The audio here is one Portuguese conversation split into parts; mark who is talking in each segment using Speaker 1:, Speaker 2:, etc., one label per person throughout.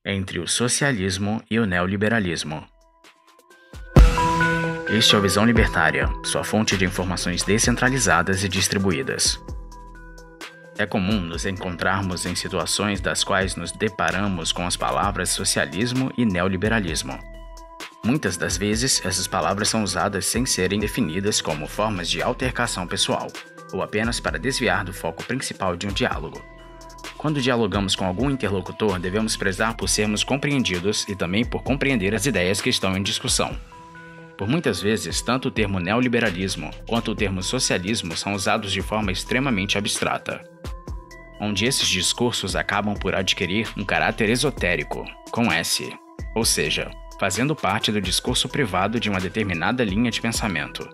Speaker 1: entre o socialismo e o neoliberalismo. Este é o Visão Libertária, sua fonte de informações descentralizadas e distribuídas. É comum nos encontrarmos em situações das quais nos deparamos com as palavras socialismo e neoliberalismo. Muitas das vezes, essas palavras são usadas sem serem definidas como formas de altercação pessoal, ou apenas para desviar do foco principal de um diálogo. Quando dialogamos com algum interlocutor, devemos prezar por sermos compreendidos e também por compreender as ideias que estão em discussão. Por muitas vezes, tanto o termo neoliberalismo quanto o termo socialismo são usados de forma extremamente abstrata, onde esses discursos acabam por adquirir um caráter esotérico, com S, ou seja, fazendo parte do discurso privado de uma determinada linha de pensamento.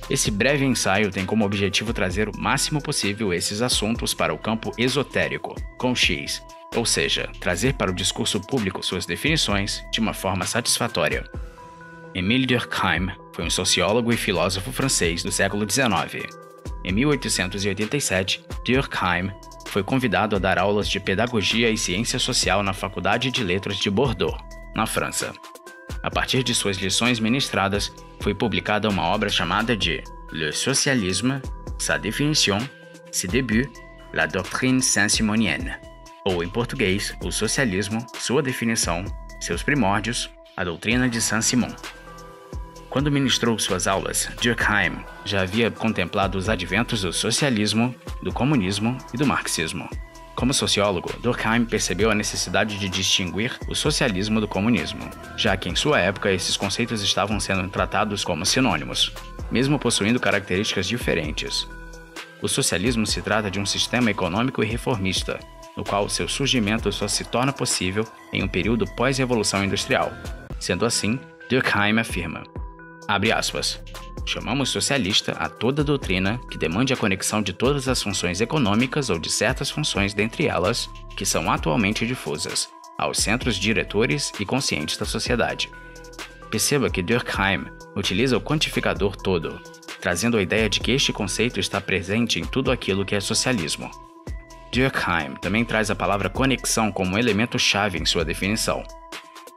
Speaker 1: Esse breve ensaio tem como objetivo trazer o máximo possível esses assuntos para o campo esotérico, com X, ou seja, trazer para o discurso público suas definições de uma forma satisfatória. Émile Durkheim foi um sociólogo e filósofo francês do século XIX. Em 1887, Durkheim foi convidado a dar aulas de pedagogia e ciência social na Faculdade de Letras de Bordeaux, na França. A partir de suas lições ministradas, foi publicada uma obra chamada de Le Socialisme, sa définition, ses débuts, la doctrine saint-simonienne, ou em português, o socialismo, sua definição, seus primórdios, a doutrina de Saint-Simon. Quando ministrou suas aulas, Durkheim já havia contemplado os adventos do socialismo, do comunismo e do marxismo. Como sociólogo, Durkheim percebeu a necessidade de distinguir o socialismo do comunismo, já que em sua época esses conceitos estavam sendo tratados como sinônimos, mesmo possuindo características diferentes. O socialismo se trata de um sistema econômico e reformista, no qual seu surgimento só se torna possível em um período pós-revolução industrial. Sendo assim, Durkheim afirma, abre aspas, chamamos socialista a toda doutrina que demande a conexão de todas as funções econômicas ou de certas funções dentre elas, que são atualmente difusas, aos centros diretores e conscientes da sociedade. Perceba que Durkheim utiliza o quantificador todo, trazendo a ideia de que este conceito está presente em tudo aquilo que é socialismo. Durkheim também traz a palavra conexão como um elemento-chave em sua definição.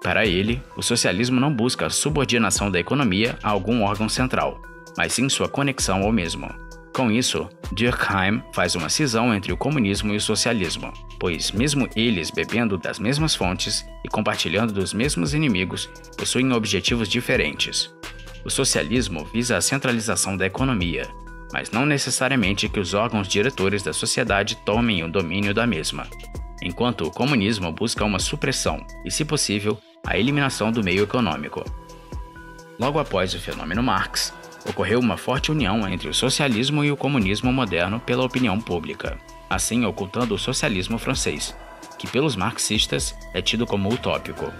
Speaker 1: Para ele, o socialismo não busca a subordinação da economia a algum órgão central, mas sim sua conexão ao mesmo. Com isso, Durkheim faz uma cisão entre o comunismo e o socialismo, pois mesmo eles bebendo das mesmas fontes e compartilhando dos mesmos inimigos, possuem objetivos diferentes. O socialismo visa a centralização da economia, mas não necessariamente que os órgãos diretores da sociedade tomem o domínio da mesma, enquanto o comunismo busca uma supressão e, se possível, a eliminação do meio econômico. Logo após o fenômeno Marx, ocorreu uma forte união entre o socialismo e o comunismo moderno pela opinião pública, assim ocultando o socialismo francês, que pelos marxistas é tido como utópico.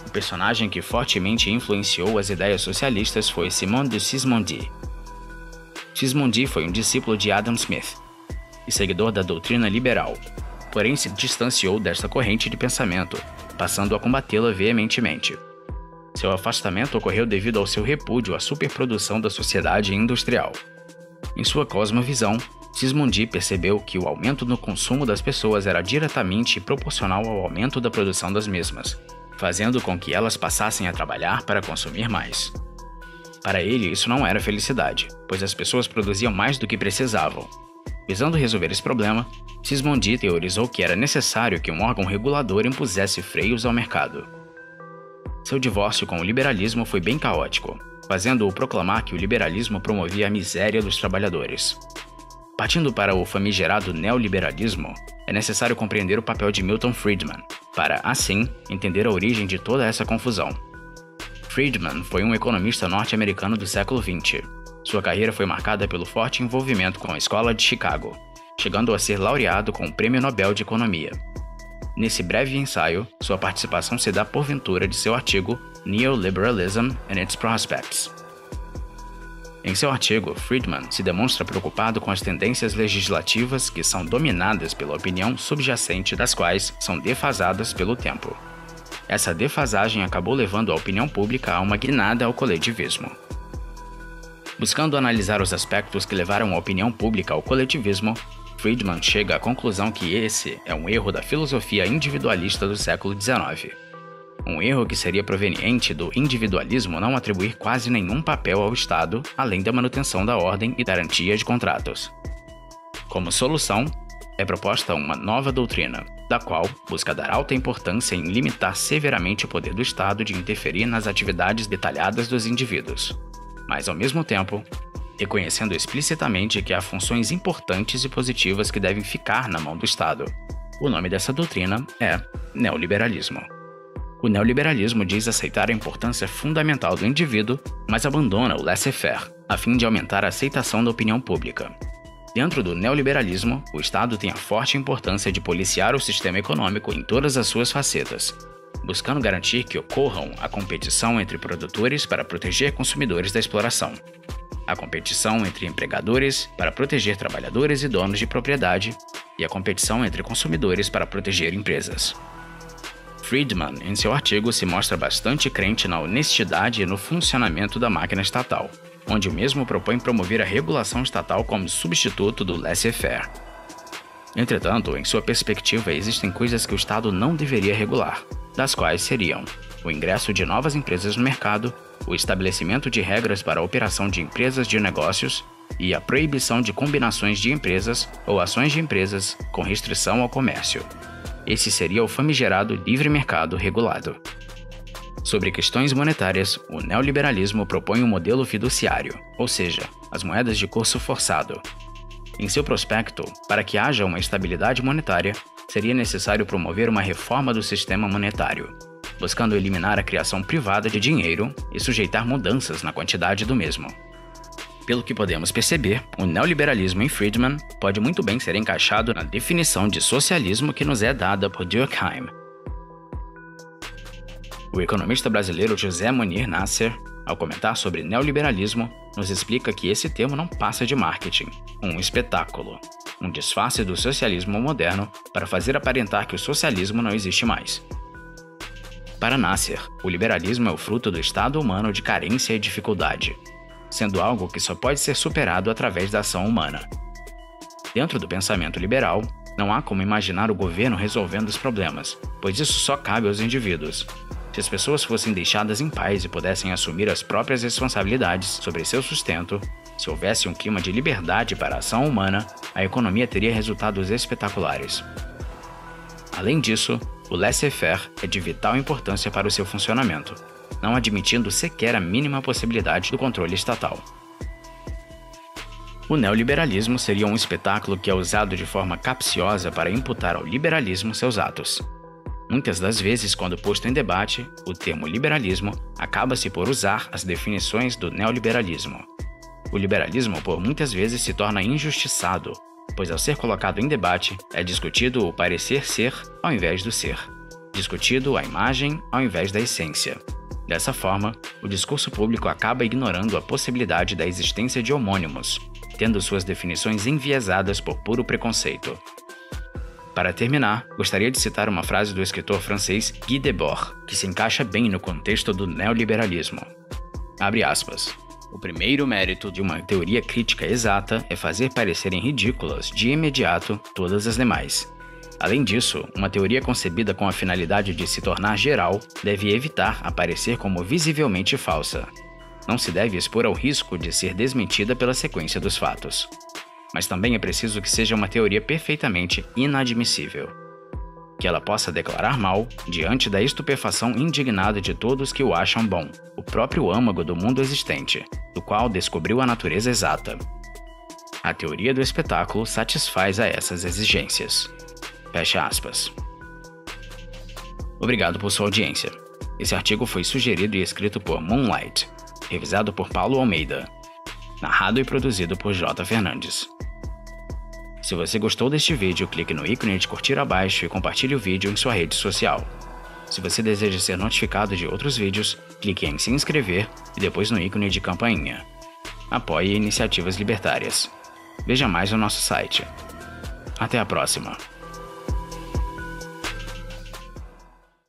Speaker 1: O personagem que fortemente influenciou as ideias socialistas foi Simon de Sismondi. Sismondi foi um discípulo de Adam Smith e seguidor da doutrina liberal, porém se distanciou desta corrente de pensamento, passando a combatê-la veementemente. Seu afastamento ocorreu devido ao seu repúdio à superprodução da sociedade industrial. Em sua cosmovisão, Sismondi percebeu que o aumento no consumo das pessoas era diretamente proporcional ao aumento da produção das mesmas, fazendo com que elas passassem a trabalhar para consumir mais. Para ele, isso não era felicidade, pois as pessoas produziam mais do que precisavam. Visando resolver esse problema, Sismondi teorizou que era necessário que um órgão regulador impusesse freios ao mercado. Seu divórcio com o liberalismo foi bem caótico, fazendo-o proclamar que o liberalismo promovia a miséria dos trabalhadores. Partindo para o famigerado neoliberalismo, é necessário compreender o papel de Milton Friedman, para, assim, entender a origem de toda essa confusão. Friedman foi um economista norte-americano do século XX. Sua carreira foi marcada pelo forte envolvimento com a Escola de Chicago, chegando a ser laureado com o Prêmio Nobel de Economia. Nesse breve ensaio, sua participação se dá por ventura de seu artigo Neoliberalism and its Prospects. Em seu artigo, Friedman se demonstra preocupado com as tendências legislativas que são dominadas pela opinião subjacente, das quais são defasadas pelo tempo. Essa defasagem acabou levando a opinião pública a uma guinada ao coletivismo. Buscando analisar os aspectos que levaram a opinião pública ao coletivismo, Friedman chega à conclusão que esse é um erro da filosofia individualista do século XIX. Um erro que seria proveniente do individualismo não atribuir quase nenhum papel ao Estado, além da manutenção da ordem e garantia de contratos. Como solução, é proposta uma nova doutrina, da qual busca dar alta importância em limitar severamente o poder do Estado de interferir nas atividades detalhadas dos indivíduos, mas, ao mesmo tempo, reconhecendo explicitamente que há funções importantes e positivas que devem ficar na mão do Estado. O nome dessa doutrina é neoliberalismo. O neoliberalismo diz aceitar a importância fundamental do indivíduo, mas abandona o laissez-faire, a fim de aumentar a aceitação da opinião pública. Dentro do neoliberalismo, o Estado tem a forte importância de policiar o sistema econômico em todas as suas facetas, buscando garantir que ocorram a competição entre produtores para proteger consumidores da exploração, a competição entre empregadores para proteger trabalhadores e donos de propriedade, e a competição entre consumidores para proteger empresas. Friedman, em seu artigo, se mostra bastante crente na honestidade e no funcionamento da máquina estatal, onde o mesmo propõe promover a regulação estatal como substituto do laissez-faire. Entretanto, em sua perspectiva, existem coisas que o Estado não deveria regular, das quais seriam o ingresso de novas empresas no mercado, o estabelecimento de regras para a operação de empresas de negócios e a proibição de combinações de empresas ou ações de empresas com restrição ao comércio. Esse seria o famigerado livre mercado regulado. Sobre questões monetárias, o neoliberalismo propõe um modelo fiduciário, ou seja, as moedas de curso forçado. Em seu prospecto, para que haja uma estabilidade monetária, seria necessário promover uma reforma do sistema monetário, buscando eliminar a criação privada de dinheiro e sujeitar mudanças na quantidade do mesmo. Pelo que podemos perceber, o neoliberalismo em Friedman pode muito bem ser encaixado na definição de socialismo que nos é dada por Durkheim. O economista brasileiro José Munir Nasser, ao comentar sobre neoliberalismo, nos explica que esse termo não passa de marketing, um espetáculo, um disfarce do socialismo moderno para fazer aparentar que o socialismo não existe mais. Para Nasser, o liberalismo é o fruto do estado humano de carência e dificuldade, sendo algo que só pode ser superado através da ação humana. Dentro do pensamento liberal, não há como imaginar o governo resolvendo os problemas, pois isso só cabe aos indivíduos. Se as pessoas fossem deixadas em paz e pudessem assumir as próprias responsabilidades sobre seu sustento, se houvesse um clima de liberdade para a ação humana, a economia teria resultados espetaculares. Além disso, o laissez-faire é de vital importância para o seu funcionamento, não admitindo sequer a mínima possibilidade do controle estatal. O neoliberalismo seria um espetáculo que é usado de forma capciosa para imputar ao liberalismo seus atos. Muitas das vezes, quando posto em debate, o termo liberalismo acaba-se por usar as definições do neoliberalismo. O liberalismo, por muitas vezes, se torna injustiçado, pois ao ser colocado em debate, é discutido o parecer ser ao invés do ser, discutido a imagem ao invés da essência. Dessa forma, o discurso público acaba ignorando a possibilidade da existência de homônimos, tendo suas definições enviesadas por puro preconceito. Para terminar, gostaria de citar uma frase do escritor francês Guy Debord, que se encaixa bem no contexto do neoliberalismo. Abre aspas. O primeiro mérito de uma teoria crítica exata é fazer parecerem ridículas, de imediato, todas as demais. Além disso, uma teoria concebida com a finalidade de se tornar geral deve evitar aparecer como visivelmente falsa. Não se deve expor ao risco de ser desmentida pela sequência dos fatos. Mas também é preciso que seja uma teoria perfeitamente inadmissível. Que ela possa declarar mal diante da estupefação indignada de todos que o acham bom, o próprio âmago do mundo existente, do qual descobriu a natureza exata. A teoria do espetáculo satisfaz a essas exigências. Fecha aspas. Obrigado por sua audiência. Esse artigo foi sugerido e escrito por Moonlight, revisado por Paulo Almeida, narrado e produzido por J. Fernandes. Se você gostou deste vídeo, clique no ícone de curtir abaixo e compartilhe o vídeo em sua rede social. Se você deseja ser notificado de outros vídeos, clique em se inscrever e depois no ícone de campainha. Apoie iniciativas libertárias. Veja mais no nosso site. Até a próxima!